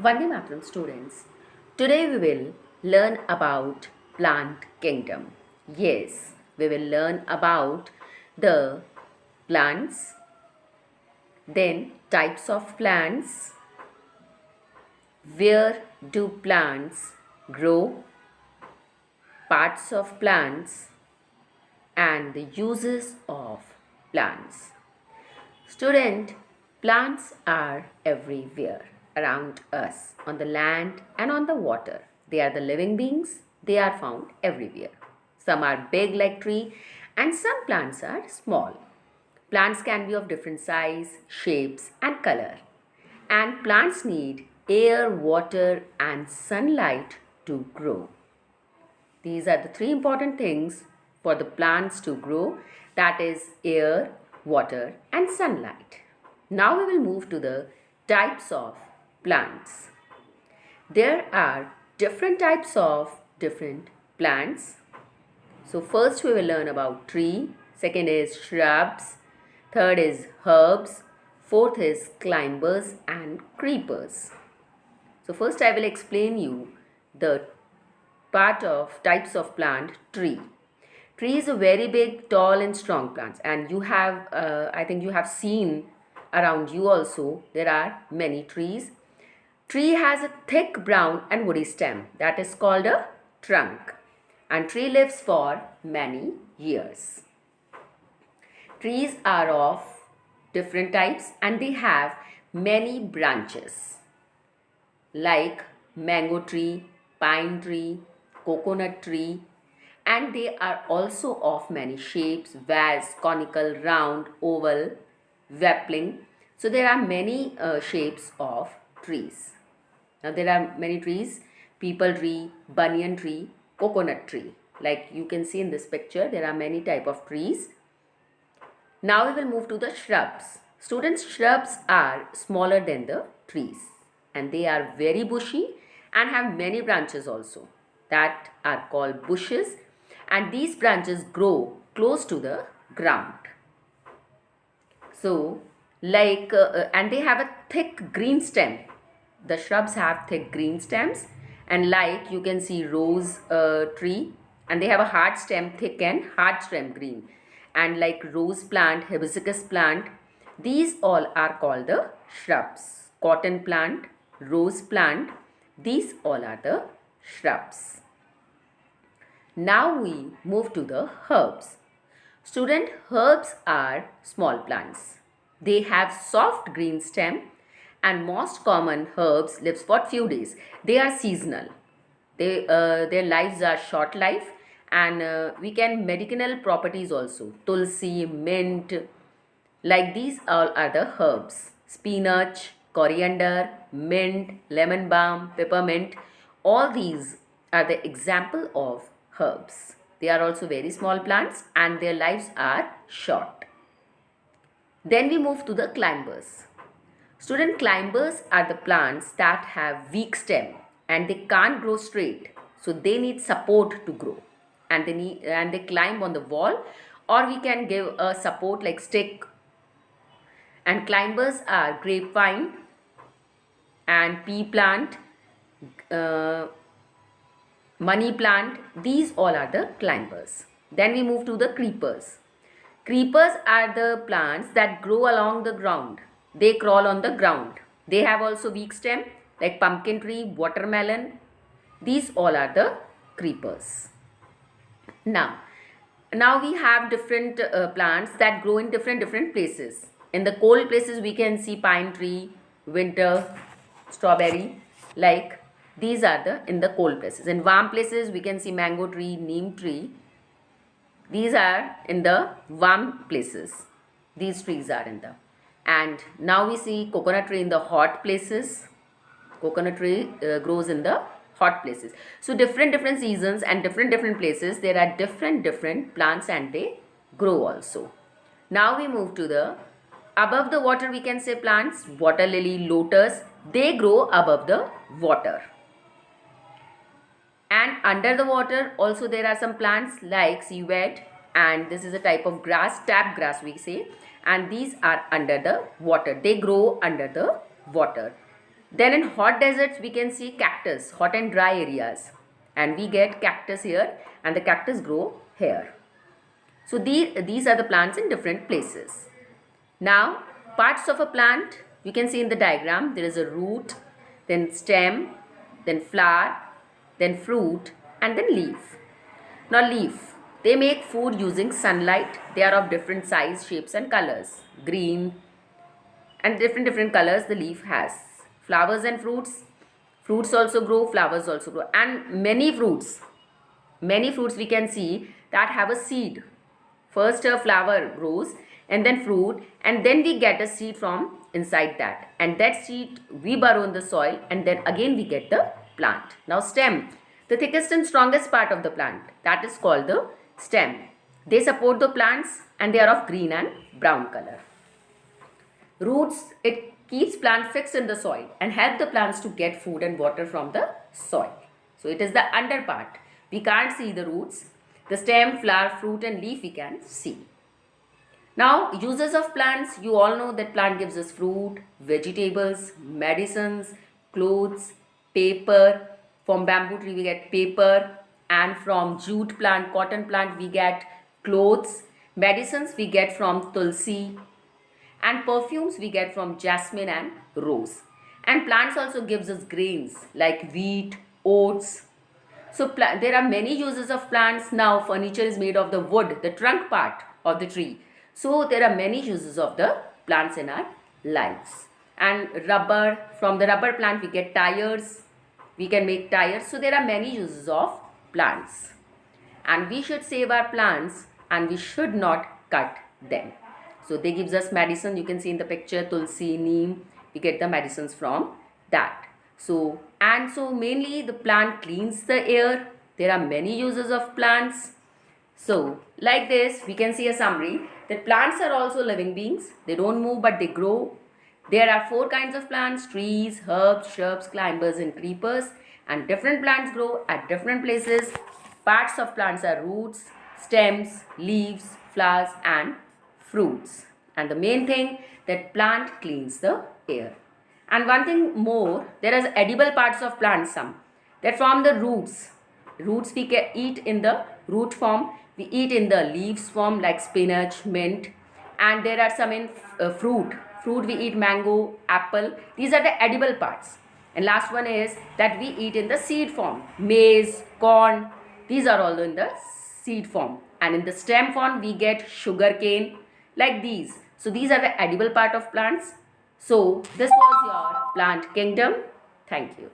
Vande Mataram students, today we will learn about plant kingdom. Yes, we will learn about the plants, then types of plants, where do plants grow, parts of plants, and the uses of plants. Student, plants are everywhere around us, on the land and on the water. They are the living beings, they are found everywhere. Some are big like tree and some plants are small. Plants can be of different size, shapes and color. And plants need air, water and sunlight to grow. These are the three important things for the plants to grow, that is air, water and sunlight. Now we will move to the types of plants. There are different types of different plants. So first we will learn about tree, second is shrubs, third is herbs, fourth is climbers and creepers. So first I will explain you the part of types of plant. Tree. Tree is a very big, tall and strong plants, and you have I think you have seen around you also there are many trees. Tree has a thick brown and woody stem that is called a trunk, and tree lives for many years. Trees are of different types and they have many branches like mango tree, pine tree, coconut tree, and they are also of many shapes: vase, conical, round, oval, sapling. So there are many shapes of trees. Now there are many trees: peepal tree, banyan tree, coconut tree. Like you can see in this picture, there are many type of trees. Now we will move to the shrubs. Students, shrubs are smaller than the trees and they are very bushy and have many branches also that are called bushes, and these branches grow close to the ground. So and they have a thick green stem. The shrubs have thick green stems, and like you can see rose tree, and they have a hard stem, thick and hard stem green, and like rose plant, hibiscus plant, these all are called the shrubs. Cotton plant, rose plant, these all are the shrubs. Now we move to the herbs. Student, herbs are small plants. They have soft green stem, and most common herbs lives for few days. They are seasonal. Their lives are short life, and we can medicinal properties also. Tulsi, mint, like these all are the herbs. Spinach, coriander, mint, lemon balm, peppermint, all these are the example of herbs. They are also very small plants and their lives are short. Then we move to the climbers. Student, climbers are the plants that have weak stem and they can't grow straight. So they need support to grow, and they climb on the wall, or we can give a support like stick. And climbers are grapevine and pea plant, uh, money plant. These all are the climbers. Then we move to the creepers. Creepers are the plants that grow along the ground. They crawl on the ground. They have also weak stem like pumpkin tree, watermelon. These all are the creepers. Now we have different plants that grow in different places. In the cold places we can see pine tree, winter, strawberry, like these are the in the cold places. In warm places we can see mango tree, neem tree. These are in the warm places. These trees are in the. And now we see coconut tree in the hot places. Coconut tree grows in the hot places. So different seasons and different places, there are different plants and they grow also. Now we move to the above the water. We can say plants: water lily, lotus, they grow above the water. And under the water also there are some plants like seaweed, and this is a type of grass, tap grass we say, and these are under the water. They grow under the water. Then in hot deserts, we can see cactus, hot and dry areas. And we get cactus here and the cactus grow here. So these are the plants in different places. Now, parts of a plant, you can see in the diagram, there is a root, then stem, then flower, then fruit, and then leaf. Now leaf, they make food using sunlight. They are of different size, shapes and colors. Green and different colors the leaf has. Flowers and fruits, fruits also grow, flowers also grow. And many fruits we can see that have a seed. First a flower grows and then fruit, and then we get a seed from inside that, and that seed we burrow in the soil, and then again we get the plant. Now stem, the thickest and strongest part of the plant, that is called the stem. They support the plants and they are of green and brown color. Roots, it keeps plant fixed in the soil and help the plants to get food and water from the soil. So it is the under part. We can't see the roots. The stem, flower, fruit and leaf we can see. Now uses of plants, you all know that plant gives us fruit, vegetables, medicines, clothes, paper. From bamboo tree we get paper, and from jute plant, cotton plant we get clothes. Medicines we get from tulsi, and perfumes we get from jasmine and rose. And plants also gives us grains like wheat, oats. So there are many uses of plants. Now furniture is made of the wood, the trunk part of the tree. So there are many uses of the plants in our lives. And rubber, from the rubber plant we get tires. We can make tires. So there are many uses of plants. And we should save our plants and we should not cut them. So they gives us medicine. You can see in the picture tulsi, neem. We get the medicines from that. So mainly the plant cleans the air. There are many uses of plants. So like this we can see a summary that plants are also living beings. They don't move but they grow. There are 4 kinds of plants: trees, herbs, shrubs, climbers and creepers. And different plants grow at different places. Parts of plants are roots, stems, leaves, flowers and fruits. And the main thing, that plant cleans the air. And one thing more, there is edible parts of plants some that form the roots. Roots we can eat in the root form. We eat in the leaves form like spinach, mint. And there are some in fruit. Fruit we eat mango, apple. These are the edible parts. And last one is that we eat in the seed form. Maize, corn. These are all in the seed form. And in the stem form we get sugar cane like these. So these are the edible part of plants. So this was your plant kingdom. Thank you.